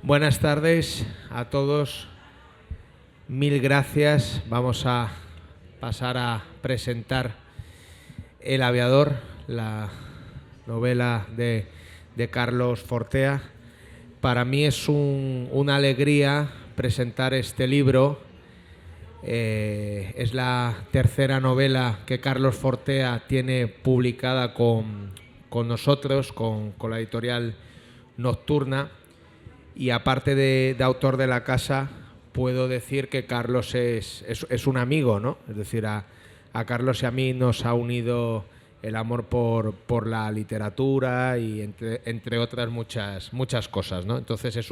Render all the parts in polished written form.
Buenas tardes a todos. Mil gracias. Vamos a pasar a presentar El aviador, la novela de Carlos Fortea. Para mí es una alegría presentar este libro. Es la tercera novela que Carlos Fortea tiene publicada con nosotros, con la editorial Nocturna. Y aparte de autor de la casa, puedo decir que Carlos es un amigo, ¿no? Es decir, a Carlos y a mí nos ha unido el amor por la literatura y entre otras muchas cosas, ¿no? Entonces es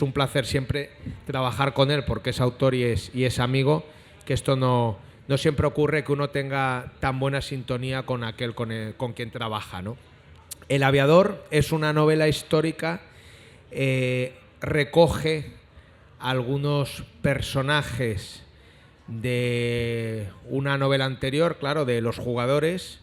un placer siempre trabajar con él porque es autor y es amigo, que esto no siempre ocurre, que uno tenga tan buena sintonía con aquel con quien trabaja, ¿no? El aviador es una novela histórica. Recoge algunos personajes de una novela anterior, claro, de Los jugadores,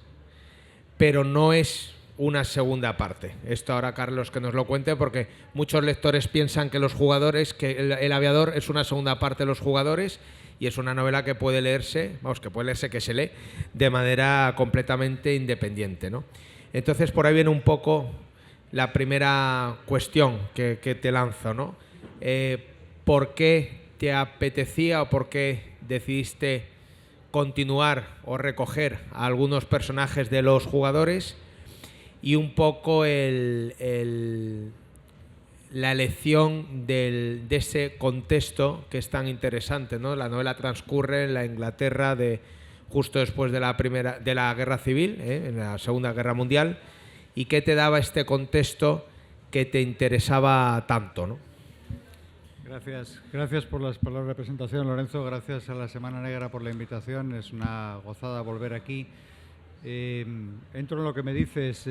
pero no es una segunda parte. Esto ahora Carlos que nos lo cuente, porque muchos lectores piensan que Los jugadores, que el aviador es una segunda parte de Los jugadores, y es una novela que puede leerse, que se lee de manera completamente independiente, ¿no? Entonces por ahí viene un poco la primera cuestión que te lanzo, ¿no? ¿Por qué te apetecía o por qué decidiste continuar o recoger a algunos personajes de Los jugadores? Y un poco la elección de ese contexto que es tan interesante, ¿no? La novela transcurre en la Inglaterra justo después de la Guerra Civil, en la Segunda Guerra Mundial. ¿Y qué te daba este contexto que te interesaba tanto, ¿no? Gracias por las palabras de presentación, Lorenzo. Gracias a la Semana Negra por la invitación. Es una gozada volver aquí. Entro en lo que me dices.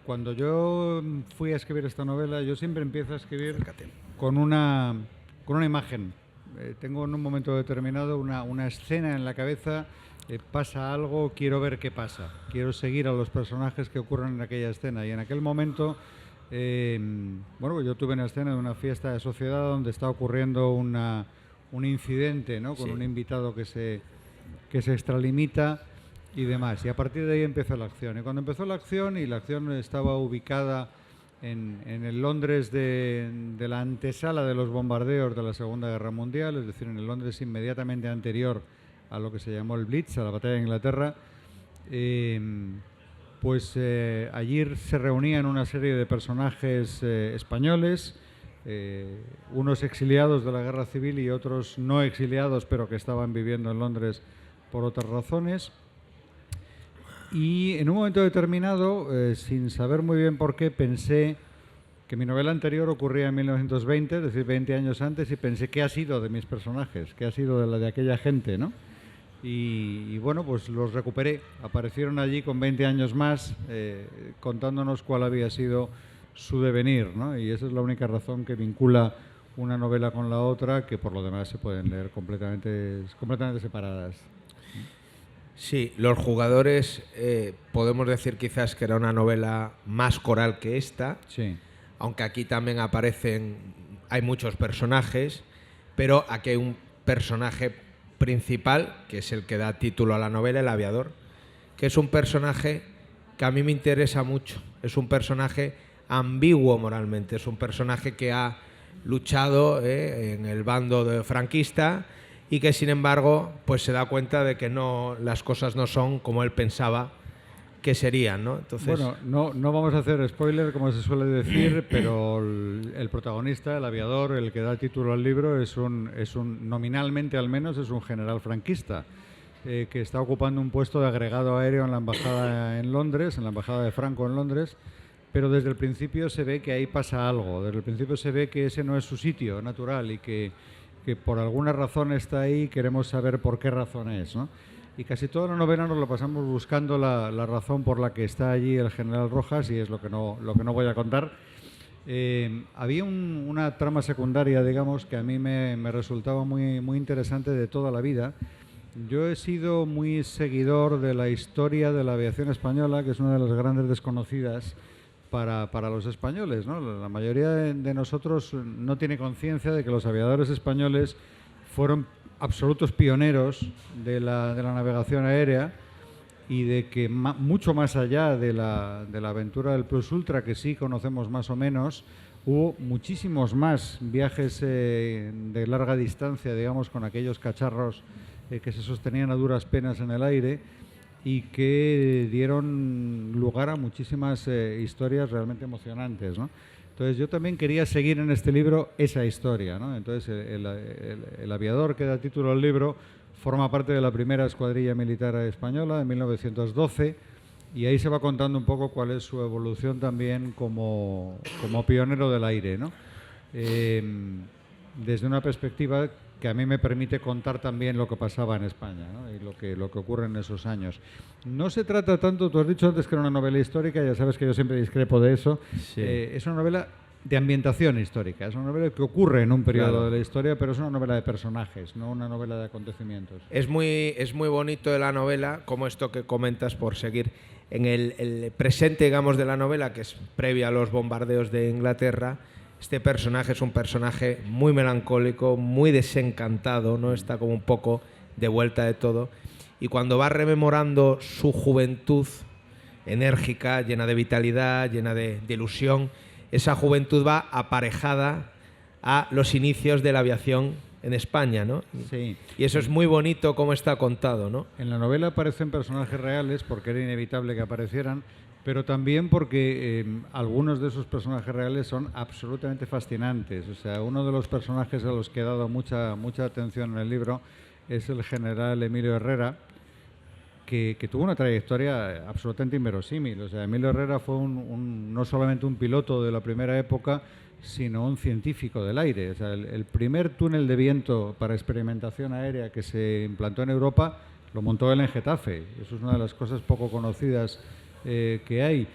Cuando yo fui a escribir esta novela, yo siempre empiezo a escribir con una imagen. Tengo en un momento determinado una escena en la cabeza. Pasa algo, quiero ver qué pasa. Quiero seguir a los personajes que ocurren en aquella escena. Y en aquel momento, yo tuve una escena de una fiesta de sociedad donde está ocurriendo un incidente, ¿no? Con un invitado que se extralimita y demás. Y a partir de ahí empezó la acción. Y cuando empezó la acción, y la acción estaba ubicada en el Londres de la antesala de los bombardeos de la Segunda Guerra Mundial, es decir, en el Londres inmediatamente anterior a lo que se llamó el Blitz, a la batalla de Inglaterra, allí se reunían una serie de personajes españoles, unos exiliados de la Guerra Civil y otros no exiliados, pero que estaban viviendo en Londres por otras razones. Y en un momento determinado, sin saber muy bien por qué, pensé que mi novela anterior ocurría en 1920, es decir, 20 años antes, y pensé, ¿qué ha sido de mis personajes? ¿Qué ha sido de aquella gente, ¿no? Y bueno, pues los recuperé. Aparecieron allí con 20 años más, contándonos cuál había sido su devenir, ¿no? Y esa es la única razón que vincula una novela con la otra, que por lo demás se pueden leer completamente separadas. Sí, Los jugadores, podemos decir quizás que era una novela más coral que esta, sí. Aunque aquí también hay muchos personajes, pero aquí hay un personaje principal, que es el que da título a la novela, el aviador, que es un personaje que a mí me interesa mucho. Es un personaje ambiguo moralmente, es un personaje que ha luchado en el bando franquista y que sin embargo pues se da cuenta de que las cosas no son como él pensaba que serían, ¿no? Entonces... Bueno, no vamos a hacer spoiler, como se suele decir, pero el protagonista, el aviador, el que da título al libro, es un nominalmente al menos, es un general franquista que está ocupando un puesto de agregado aéreo en la embajada en Londres, en la embajada de Franco en Londres, pero desde el principio se ve que ahí pasa algo, desde el principio se ve que ese no es su sitio natural y que por alguna razón está ahí y queremos saber por qué razón es, ¿no? Y casi toda la novela nos lo pasamos buscando la razón por la que está allí el general Rojas, y es lo que no voy a contar. Había una trama secundaria, digamos, que a mí me resultaba muy, muy interesante de toda la vida. Yo he sido muy seguidor de la historia de la aviación española, que es una de las grandes desconocidas para los españoles, ¿no? La mayoría de nosotros no tiene conciencia de que los aviadores españoles fueron absolutos pioneros de la navegación aérea y de que mucho más allá de la aventura del Plus Ultra, que sí conocemos más o menos, hubo muchísimos más viajes de larga distancia, digamos, con aquellos cacharros que se sostenían a duras penas en el aire y que dieron lugar a muchísimas historias realmente emocionantes, ¿no? Entonces yo también quería seguir en este libro esa historia, ¿no? Entonces el aviador que da título al libro forma parte de la primera escuadrilla militar española de 1912 y ahí se va contando un poco cuál es su evolución también como pionero del aire, ¿no? Desde una perspectiva que a mí me permite contar también lo que pasaba en España, ¿no? Y lo que ocurre en esos años. No se trata tanto, tú has dicho antes que era una novela histórica, ya sabes que yo siempre discrepo de eso. Sí. Es una novela de ambientación histórica, es una novela que ocurre en un periodo Claro. de la historia, pero es una novela de personajes, no una novela de acontecimientos. Es muy bonito de la novela, como esto que comentas, por seguir en el presente, digamos, de la novela, que es previa a los bombardeos de Inglaterra. Este personaje es un personaje muy melancólico, muy desencantado, ¿no? Está como un poco de vuelta de todo. Y cuando va rememorando su juventud enérgica, llena de vitalidad, llena de ilusión, esa juventud va aparejada a los inicios de la aviación en España, ¿no? Sí. Y eso es muy bonito cómo está contado, ¿no? En la novela aparecen personajes reales porque era inevitable que aparecieran, pero también porque algunos de esos personajes reales son absolutamente fascinantes. O sea, uno de los personajes a los que he dado mucha atención en el libro es el general Emilio Herrera, que tuvo una trayectoria absolutamente inverosímil. O sea, Emilio Herrera fue no solamente un piloto de la primera época, sino un científico del aire. O sea, el primer túnel de viento para experimentación aérea que se implantó en Europa lo montó él en Getafe. Eso es una de las cosas poco conocidas que hay.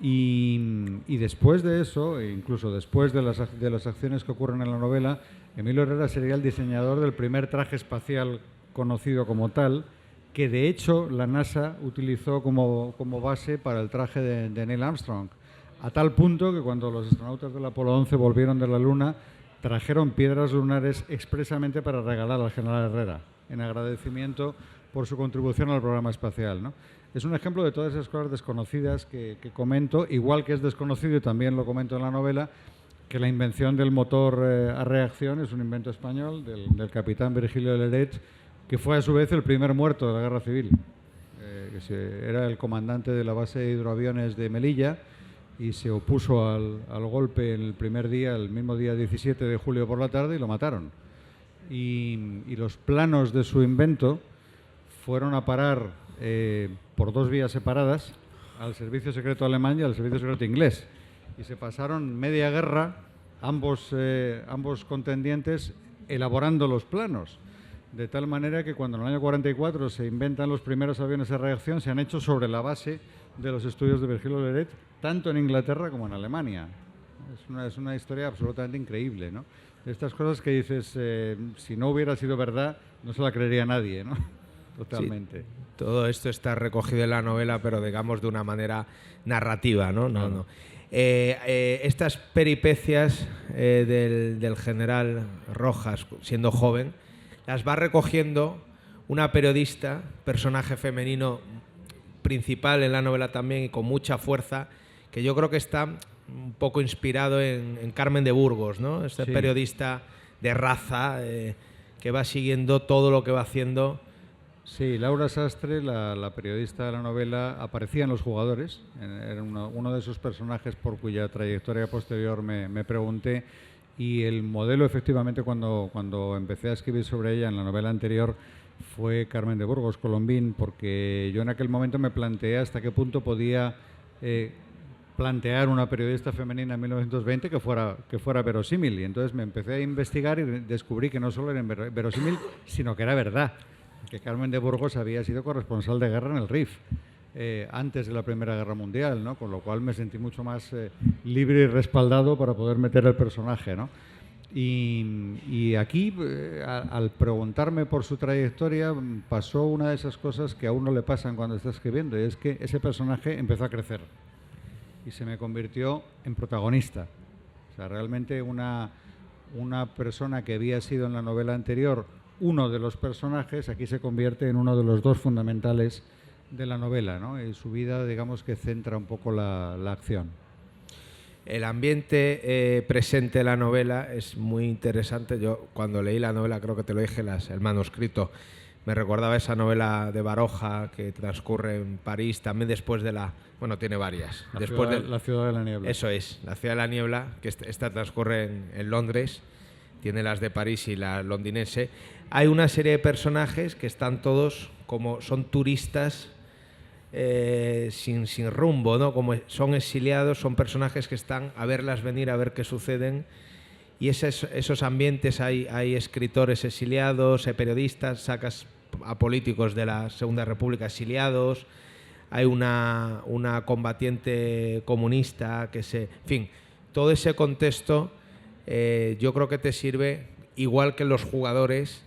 Y después de eso, incluso después de las acciones que ocurren en la novela, Emilio Herrera sería el diseñador del primer traje espacial conocido como tal, que de hecho la NASA utilizó como base para el traje de Neil Armstrong, a tal punto que cuando los astronautas del Apolo 11 volvieron de la Luna, trajeron piedras lunares expresamente para regalar al general Herrera, en agradecimiento por su contribución al programa espacial, ¿no? Es un ejemplo de todas esas cosas desconocidas que comento, igual que es desconocido, y también lo comento en la novela, que la invención del motor a reacción es un invento español del capitán Virgilio Leret, que fue a su vez el primer muerto de la Guerra Civil. Era el comandante de la base de hidroaviones de Melilla y se opuso al golpe en el primer día, el mismo día 17 de julio por la tarde, y lo mataron. Y los planos de su invento fueron a parar por dos vías separadas al servicio secreto alemán y al servicio secreto inglés. Y se pasaron media guerra, ambos contendientes, elaborando los planos. De tal manera que cuando en el año 44 se inventan los primeros aviones de reacción, se han hecho sobre la base de los estudios de Virgilio Leret, tanto en Inglaterra como en Alemania. Es una historia absolutamente increíble, ¿no? Estas cosas que dices, si no hubiera sido verdad, no se la creería nadie, ¿no? Totalmente. Sí, todo esto está recogido en la novela, pero digamos de una manera narrativa, ¿no? No. Estas peripecias del general Rojas, siendo joven, las va recogiendo una periodista, personaje femenino principal en la novela también y con mucha fuerza, que yo creo que está un poco inspirado en Carmen de Burgos, ¿no? Este Sí. periodista de raza que va siguiendo todo lo que va haciendo. Sí, Laura Sastre, la periodista de la novela, aparecía en Los Jugadores. Era uno de esos personajes por cuya trayectoria posterior me pregunté. Y el modelo, efectivamente, cuando empecé a escribir sobre ella en la novela anterior, fue Carmen de Burgos, Colombín, porque yo en aquel momento me planteé hasta qué punto podía plantear una periodista femenina en 1920 que fuera verosímil. Y entonces me empecé a investigar y descubrí que no solo era verosímil, sino que era verdad. Que Carmen de Burgos había sido corresponsal de guerra en el RIF antes de la Primera Guerra Mundial, ¿no? Con lo cual me sentí mucho más libre y respaldado para poder meter el personaje, ¿no? Y aquí, al preguntarme por su trayectoria, pasó una de esas cosas que a uno le pasan cuando está escribiendo, y es que ese personaje empezó a crecer. y se me convirtió en protagonista. O sea, realmente una persona que había sido en la novela anterior uno de los personajes, aquí se convierte en uno de los dos fundamentales de la novela, ¿no? Y su vida, digamos que centra un poco la acción. El ambiente presente de la novela es muy interesante. Yo cuando leí la novela, creo que te lo dije, el manuscrito, me recordaba esa novela de Baroja que transcurre en París, también después de la... Bueno, tiene varias. La ciudad de la niebla. Eso es, la ciudad de la niebla, que esta transcurre en Londres, tiene las de París y la londinense. Hay una serie de personajes que están todos como son turistas sin rumbo, ¿no? Como son exiliados, son personajes que están a verlas venir, a ver qué suceden. Y esos ambientes, hay escritores exiliados, hay periodistas, sacas a políticos de la Segunda República exiliados, hay una combatiente comunista que en fin, todo ese contexto yo creo que te sirve, igual que los jugadores,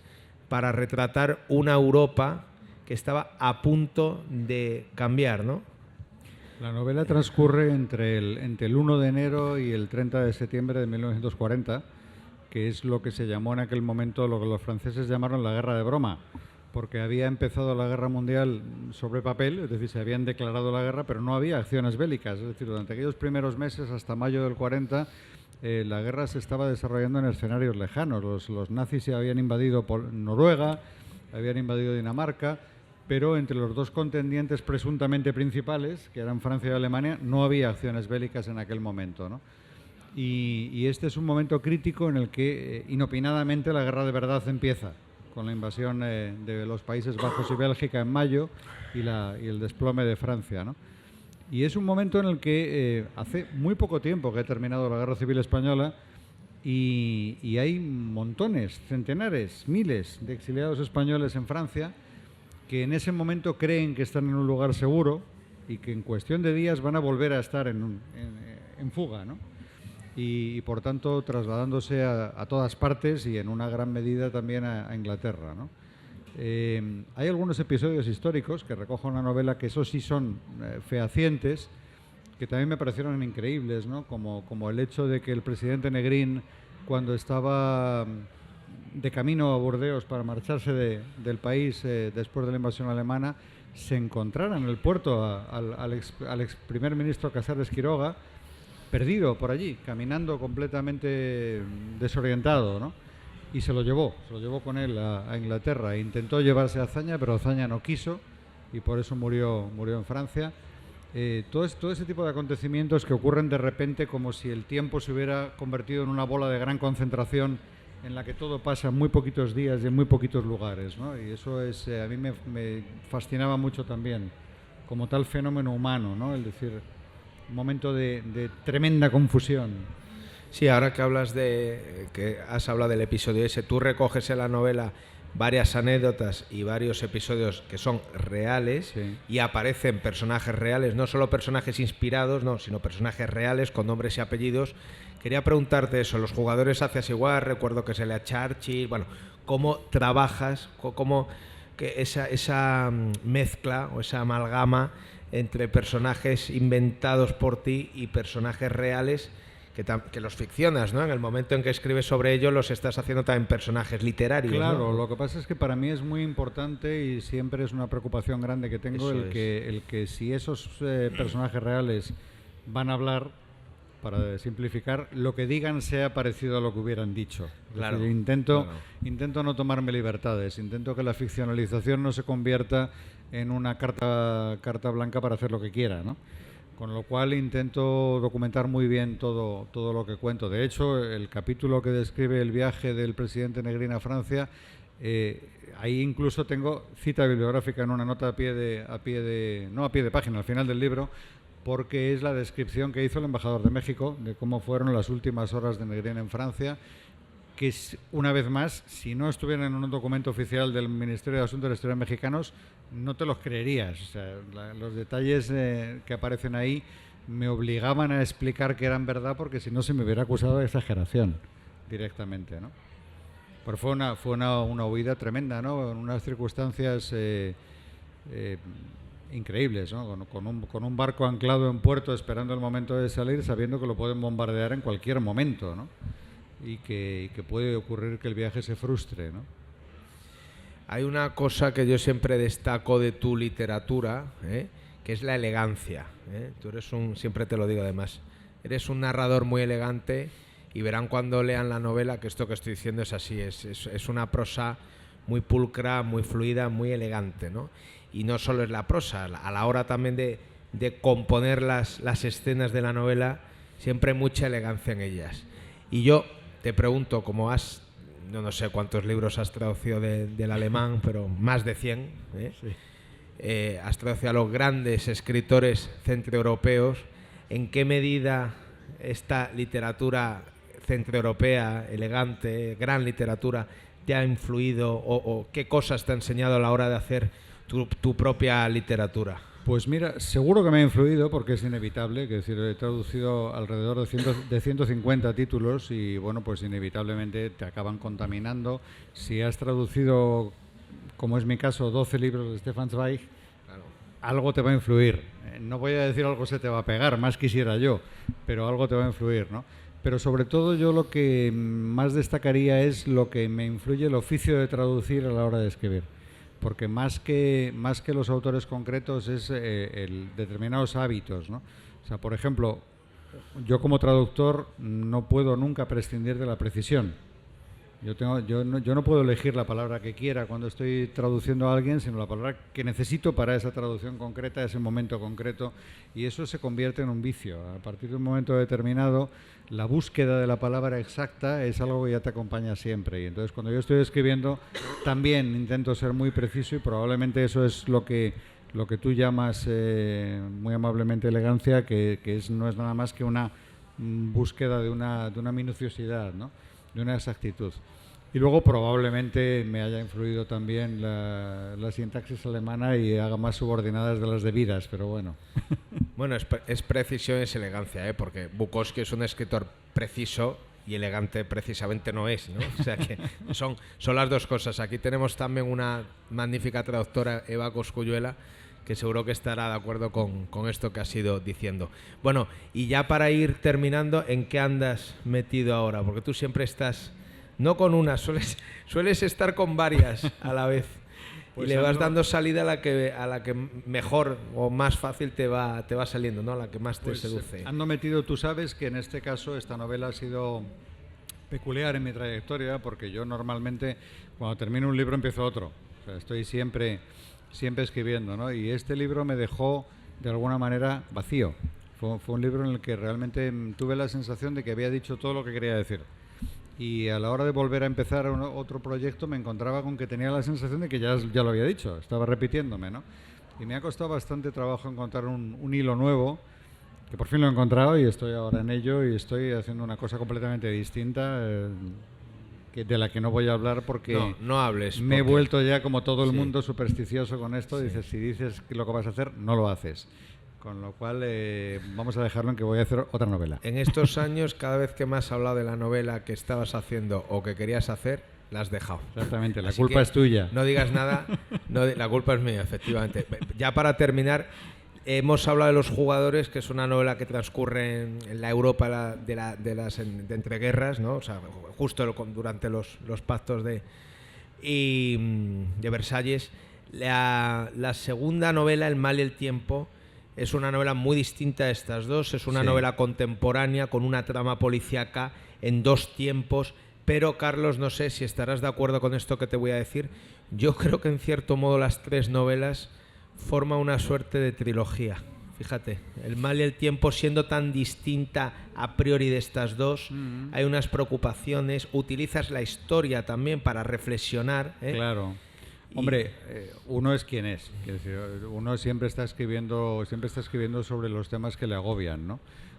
para retratar una Europa que estaba a punto de cambiar, ¿no? La novela transcurre entre el 1 de enero y el 30 de septiembre de 1940, que es lo que se llamó en aquel momento, lo que los franceses llamaron la Guerra de Broma, porque había empezado la Guerra Mundial sobre papel, es decir, se habían declarado la guerra, pero no había acciones bélicas. Es decir, durante aquellos primeros meses, hasta mayo del 40, la guerra se estaba desarrollando en escenarios lejanos. Los nazis se habían invadido Noruega, habían invadido Dinamarca, pero entre los dos contendientes presuntamente principales, que eran Francia y Alemania, no había acciones bélicas en aquel momento, ¿no? Y este es un momento crítico en el que inopinadamente la guerra de verdad empieza, con la invasión de los Países Bajos y Bélgica en mayo y el desplome de Francia, ¿no? Y es un momento en el que hace muy poco tiempo que ha terminado la Guerra Civil Española y hay montones, centenares, miles de exiliados españoles en Francia que en ese momento creen que están en un lugar seguro y que en cuestión de días van a volver a estar en fuga, ¿no? Y por tanto trasladándose a todas partes y en una gran medida también a Inglaterra, ¿no? Hay algunos episodios históricos que recojo en la novela que esos sí son fehacientes, que también me parecieron increíbles, ¿no? Como el hecho de que el presidente Negrín, cuando estaba de camino a Burdeos para marcharse del país después de la invasión alemana, se encontrara en el puerto al ex primer ministro Casares Quiroga, perdido por allí, caminando completamente desorientado, ¿no? Y se lo llevó con él a Inglaterra. E intentó llevarse a Azaña, pero Azaña no quiso y por eso murió en Francia. Todo ese tipo de acontecimientos que ocurren de repente, como si el tiempo se hubiera convertido en una bola de gran concentración en la que todo pasa en muy poquitos días y en muy poquitos lugares, ¿no? Y eso a mí me fascinaba mucho también, como tal fenómeno humano, ¿no? Es decir, un momento de tremenda confusión. Sí, ahora que que has hablado del episodio ese, tú recoges en la novela varias anécdotas y varios episodios que son reales, sí, y aparecen personajes reales, no solo personajes inspirados, no, sino personajes reales con nombres y apellidos. Quería preguntarte eso, los jugadores hacías igual, recuerdo que se lea Churchill, bueno, ¿cómo trabajas, cómo que esa mezcla o esa amalgama entre personajes inventados por ti y personajes reales que los ficcionas, ¿no? En el momento en que escribes sobre ellos los estás haciendo también personajes literarios, claro, ¿no? Lo que pasa es que para mí es muy importante y siempre es una preocupación grande que tengo el que si esos personajes reales van a hablar, para simplificar, lo que digan sea parecido a lo que hubieran dicho. Claro, decir, intento no tomarme libertades, intento que la ficcionalización no se convierta en una carta blanca para hacer lo que quiera, ¿no? Con lo cual intento documentar muy bien todo lo que cuento. De hecho, el capítulo que describe el viaje del presidente Negrín a Francia, ahí incluso tengo cita bibliográfica en una nota no a pie de página, al final del libro, porque es la descripción que hizo el embajador de México de cómo fueron las últimas horas de Negrín en Francia, que una vez más, si no estuvieran en un documento oficial del Ministerio de Asuntos Exteriores mexicanos, no te los creerías. O sea, los detalles que aparecen ahí me obligaban a explicar que eran verdad, porque si no se me hubiera acusado de exageración directamente, ¿no? Pero fue una huida tremenda, ¿no? En unas circunstancias increíbles, ¿no? Con un barco anclado en puerto esperando el momento de salir, sabiendo que lo pueden bombardear en cualquier momento, ¿no? Y que puede ocurrir que el viaje se frustre, ¿no? Hay una cosa que yo siempre destaco de tu literatura, que es la elegancia. Tú eres siempre te lo digo además, eres un narrador muy elegante y verán cuando lean la novela que esto que estoy diciendo es así, es una prosa muy pulcra, muy fluida, muy elegante, ¿no? Y no solo es la prosa, a la hora también de componer las escenas de la novela, siempre hay mucha elegancia en ellas. Y yo te pregunto, como no sé cuántos libros has traducido del alemán, pero más de 100, Sí. has traducido a los grandes escritores centroeuropeos. ¿En qué medida esta literatura centroeuropea, elegante, gran literatura, te ha influido o qué cosas te ha enseñado a la hora de hacer tu propia literatura? Pues mira, seguro que me ha influido porque es inevitable, es decir, he traducido alrededor de 150 títulos y bueno, pues inevitablemente te acaban contaminando. Si has traducido, como es mi caso, 12 libros de Stefan Zweig, claro, algo te va a influir. No voy a decir algo se te va a pegar, más quisiera yo, pero algo te va a influir, ¿no? Pero sobre todo yo lo que más destacaría es lo que me influye el oficio de traducir a la hora de escribir. Porque más que los autores concretos es determinados hábitos, ¿no? O sea, por ejemplo, yo como traductor no puedo nunca prescindir de la precisión. Yo no puedo elegir la palabra que quiera cuando estoy traduciendo a alguien, sino la palabra que necesito para esa traducción concreta, ese momento concreto, y eso se convierte en un vicio. A partir de un momento determinado, la búsqueda de la palabra exacta es algo que ya te acompaña siempre. Y entonces, cuando yo estoy escribiendo, también intento ser muy preciso y probablemente eso es lo que tú llamas muy amablemente elegancia, que no es nada más que una búsqueda de una minuciosidad, ¿no? De una exactitud. Y luego probablemente me haya influido también la sintaxis alemana y haga más subordinadas de las debidas, pero bueno. Bueno, es precisión, es elegancia, porque Bukowski es un escritor preciso y elegante precisamente no es, ¿no? O sea que son las dos cosas. Aquí tenemos también una magnífica traductora, Eva Cosculluela, que seguro que estará de acuerdo con esto que has ido diciendo. Bueno, y ya para ir terminando, ¿en qué andas metido ahora? Porque tú siempre estás, no con una, sueles estar con varias a la vez. Pues y le vas dando salida a la que mejor o más fácil te va saliendo, ¿no? A la que más te seduce. Ando metido, tú sabes que en este caso esta novela ha sido peculiar en mi trayectoria, porque yo normalmente cuando termino un libro empiezo otro. O sea, estoy siempre escribiendo, ¿no? Y este libro me dejó de alguna manera vacío. Fue un libro en el que realmente tuve la sensación de que había dicho todo lo que quería decir. Y a la hora de volver a empezar otro proyecto me encontraba con que tenía la sensación de que ya lo había dicho, estaba repitiéndome, ¿no? Y me ha costado bastante trabajo encontrar un hilo nuevo, que por fin lo he encontrado y estoy ahora en ello y estoy haciendo una cosa completamente distinta, de la que no voy a hablar porque no hables. Me he vuelto ya, como todo el mundo, supersticioso con esto. Sí. Dices, si dices lo que vas a hacer, no lo haces. Con lo cual, vamos a dejarlo en que voy a hacer otra novela. En estos años, cada vez que me has hablado de la novela que estabas haciendo o que querías hacer, la has dejado. Exactamente, la culpa es tuya. No digas nada, la culpa es mía, efectivamente. Ya para terminar, hemos hablado de Los jugadores, que es una novela que transcurre en la Europa de entreguerras, ¿no? O sea, justo durante los pactos de Versalles. La segunda novela, El mal y el tiempo, es una novela muy distinta a estas dos. Es una novela contemporánea con una trama policíaca en dos tiempos. Pero, Carlos, no sé si estarás de acuerdo con esto que te voy a decir. Yo creo que en cierto modo las tres novelas forma una suerte de trilogía. Fíjate, El mal y el tiempo, siendo tan distinta a priori de estas dos, hay unas preocupaciones, utilizas la historia también para reflexionar. Claro. Hombre, uno es quien es. Quiero decir, uno siempre está escribiendo sobre los temas que le agobian, ¿no?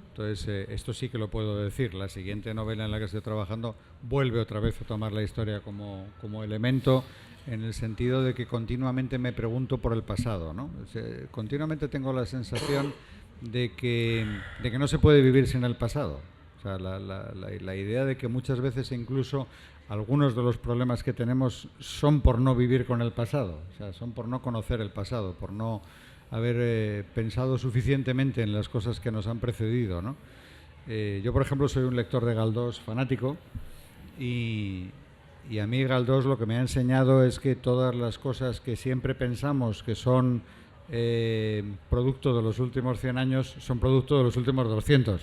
Entonces, esto sí que lo puedo decir. La siguiente novela en la que estoy trabajando vuelve otra vez a tomar la historia como elemento, en el sentido de que continuamente me pregunto por el pasado, ¿no? O sea, continuamente tengo la sensación de que no se puede vivir sin el pasado. O sea, la idea de que muchas veces incluso algunos de los problemas que tenemos son por no vivir con el pasado, o sea, son por no conocer el pasado, por no haber pensado suficientemente en las cosas que nos han precedido, ¿no? Yo, por ejemplo, soy un lector de Galdós fanático y a mí Galdós lo que me ha enseñado es que todas las cosas que siempre pensamos que son producto de los últimos 100 años son producto de los últimos 200,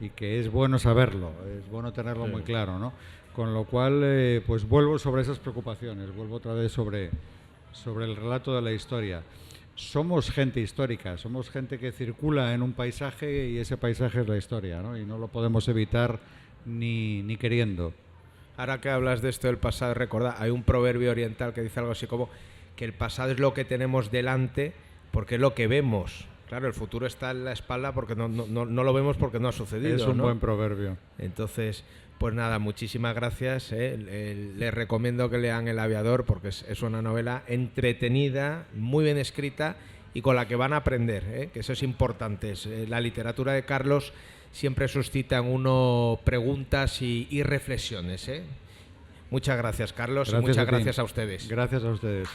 y que es bueno saberlo, es bueno tenerlo muy claro, ¿no? Con lo cual, pues vuelvo sobre esas preocupaciones, vuelvo otra vez sobre el relato de la historia. Somos gente histórica, somos gente que circula en un paisaje y ese paisaje es la historia, ¿no? Y no lo podemos evitar ni queriendo. Ahora que hablas de esto del pasado, recuerda, hay un proverbio oriental que dice algo así como que el pasado es lo que tenemos delante porque es lo que vemos. Claro, el futuro está en la espalda porque no lo vemos porque no ha sucedido. Es un ¿no? buen proverbio. Entonces, pues nada, muchísimas gracias. Les recomiendo que lean El Aviador porque es una novela entretenida, muy bien escrita y con la que van a aprender, que eso es importante. La literatura de Carlos siempre suscita en uno preguntas y reflexiones. Muchas gracias, Carlos, y muchas gracias a ustedes. Gracias a ustedes.